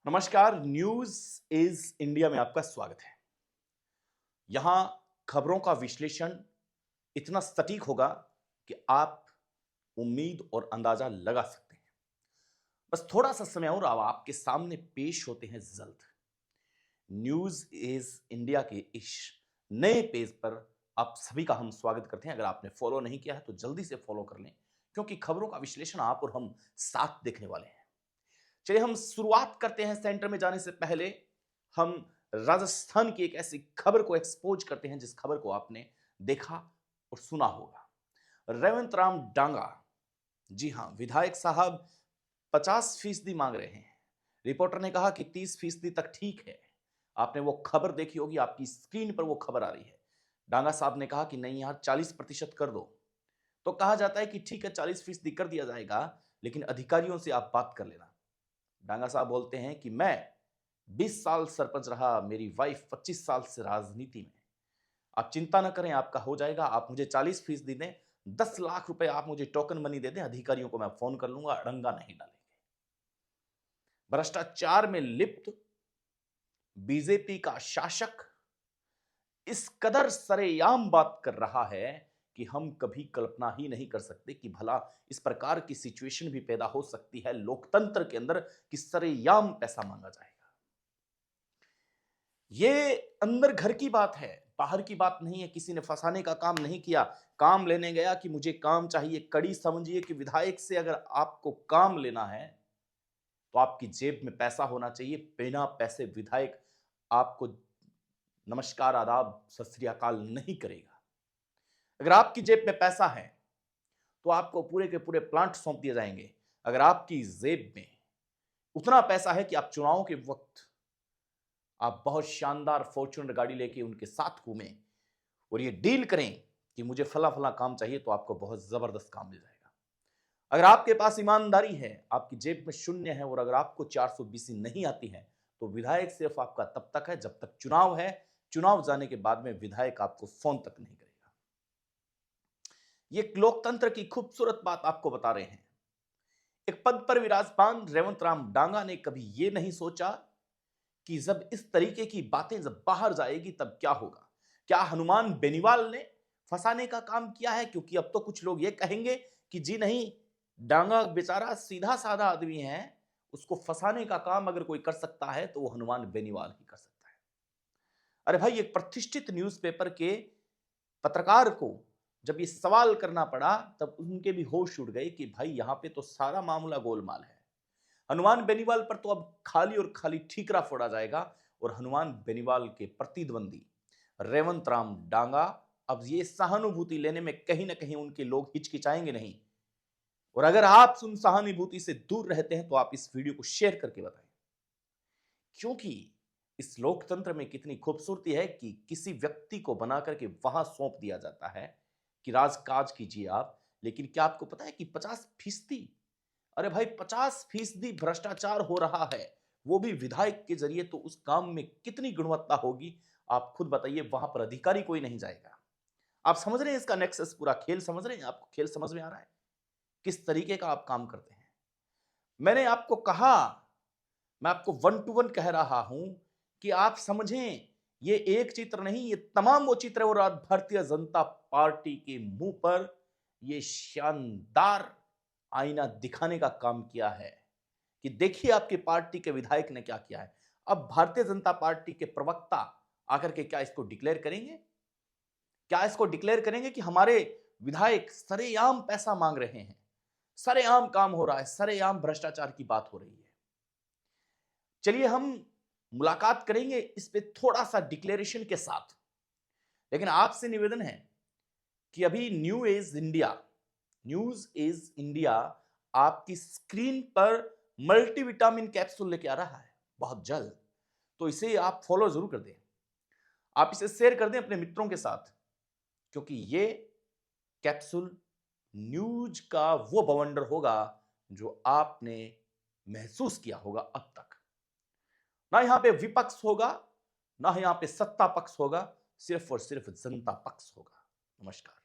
नमस्कार। News is India में आपका स्वागत है। यहां खबरों का विश्लेषण इतना सटीक होगा कि आप उम्मीद और अंदाजा लगा सकते हैं। बस थोड़ा सा समय और अब आपके सामने पेश होते हैं जल्द। न्यूज इज इंडिया के इस नए पेज पर आप सभी का हम स्वागत करते हैं। अगर आपने फॉलो नहीं किया है तो जल्दी से फॉलो कर लें, क्योंकि खबरों का विश्लेषण आप और हम साथ देखने वाले हैं। चलिए हम शुरुआत करते हैं। सेंटर में जाने से पहले हम राजस्थान की एक ऐसी खबर को एक्सपोज करते हैं जिस खबर को आपने देखा और सुना होगा। रेवंत राम डांगा, जी हां, विधायक साहब 50% मांग रहे हैं। रिपोर्टर ने कहा कि 30% तक ठीक है। आपने वो खबर देखी होगी, आपकी स्क्रीन पर वो खबर आ रही है। डांगा साहब ने कहा कि नहीं यार, 40% कर दो। तो कहा जाता है कि ठीक है, 40% कर दिया जाएगा, लेकिन अधिकारियों से आप बात कर लेना। डांगा साहब बोलते हैं कि मैं 20 साल सरपंच रहा, मेरी वाइफ 25 साल से राजनीति में। आप चिंता ना करें, आपका हो जाएगा। आप मुझे 40% दें, 10 लाख रुपए आप मुझे टोकन मनी दे दें, अधिकारियों को मैं फोन कर लूंगा, अड़ंगा नहीं डालेंगे। भ्रष्टाचार में लिप्त बीजेपी का शासक इस कदर सरेआम बात कर रहा है कि हम कभी कल्पना ही नहीं कर सकते कि भला इस प्रकार की सिचुएशन भी पैदा हो सकती है लोकतंत्र के अंदर कि सरेआम पैसा मांगा जाएगा। ये अंदर घर की बात है, बाहर की बात नहीं है। किसी ने फंसाने का काम नहीं किया। काम लेने गया कि मुझे काम चाहिए। कड़ी समझिए कि विधायक से अगर आपको काम लेना है तो आपकी जेब में पैसा होना चाहिए। बिना पैसे विधायक आपको नमस्कार, आदाब, सत श्री अकाल नहीं करेगा। अगर आपकी जेब में पैसा है तो आपको पूरे के पूरे प्लांट सौंप दिए जाएंगे। अगर आपकी जेब में उतना पैसा है कि आप चुनाव के वक्त आप बहुत शानदार फॉर्च्यूनर गाड़ी लेके उनके साथ घूमें और ये डील करें कि मुझे फला फला काम चाहिए, तो आपको बहुत जबरदस्त काम मिल जाएगा। अगर आपके पास ईमानदारी है, आपकी जेब में शून्य है और अगर आपको 420 नहीं आती है, तो विधायक सिर्फ आपका तब तक है जब तक चुनाव है। चुनाव जाने के बाद में विधायक आपको फोन तक नहीं करेगा। ये लोकतंत्र की खूबसूरत बात आपको बता रहे हैं। एक पद पर विराजमान रेवंत राम डांगा ने कभी यह नहीं सोचा कि जब इस तरीके की बातें जब बाहर जाएगी तब क्या होगा। क्या हनुमान बेनीवाल ने फंसाने का काम किया है? क्योंकि अब तो कुछ लोग ये कहेंगे कि जी नहीं, डांगा बेचारा सीधा साधा आदमी है, उसको फंसाने का काम अगर कोई कर सकता है तो वो हनुमान बेनीवाल ही कर सकता है। अरे भाई, एक प्रतिष्ठित न्यूज़पेपर के पत्रकार को जब ये सवाल करना पड़ा तब उनके भी होश उड़ गए कि भाई यहां पे तो सारा मामला गोलमाल है। हनुमान बेनीवाल पर तो अब खाली और खाली ठीकरा फोड़ा जाएगा और हनुमान बेनीवाल के प्रतिद्वंदी रेवंत राम डांगा अब ये सहानुभूति लेने में कहीं ना कहीं उनके लोग हिचकिचाएंगे नहीं। और अगर आप उन सहानुभूति से दूर रहते हैं तो आप इस वीडियो को शेयर करके बताएं, क्योंकि इस लोकतंत्र में कितनी खूबसूरती है कि किसी व्यक्ति को बना करके वहां सौंप दिया जाता है कि राजकाज कीजिए आप। लेकिन क्या आपको पता है कि 50%, अरे भाई 50% भ्रष्टाचार हो रहा है, वो भी विधायक के जरिए, तो उस काम में कितनी गुणवत्ता होगी आप खुद बताइए। वहां पर अधिकारी कोई नहीं जाएगा। आप समझ रहे हैं इसका नेक्सस, पूरा खेल समझ रहे हैं? आपको खेल समझ में आ रहा है किस तरीके का आप काम करते हैं? मैंने आपको कहा, मैं आपको वन टू वन कह रहा हूं कि आप समझें, ये एक चित्र नहीं, ये तमाम वो चित्र है। और आज भारतीय जनता पार्टी के मुंह पर ये शानदार आईना दिखाने का काम किया है कि देखिए आपकी पार्टी के विधायक ने क्या किया है। अब भारतीय जनता पार्टी के प्रवक्ता आकर के क्या इसको डिक्लेयर करेंगे? क्या इसको डिक्लेयर करेंगे कि हमारे विधायक सरेआम पैसा मांग रहे हैं, सरेआम काम हो रहा है, सरेआम भ्रष्टाचार की बात हो रही है? चलिए हम मुलाकात करेंगे इस पे थोड़ा सा डिक्लेरेशन के साथ। लेकिन आपसे निवेदन है कि अभी न्यूज इज इंडिया आपकी स्क्रीन पर मल्टीविटामिन कैप्सूल लेके आ रहा है बहुत जल्द। तो इसे आप फॉलो जरूर कर दें, आप इसे शेयर कर दें अपने मित्रों के साथ, क्योंकि ये कैप्सूल न्यूज का वो बवंडर होगा जो आपने महसूस किया होगा अब तक। ना यहां पे विपक्ष होगा, ना यहां पे सत्ता पक्ष होगा, सिर्फ और सिर्फ जनता पक्ष होगा। नमस्कार।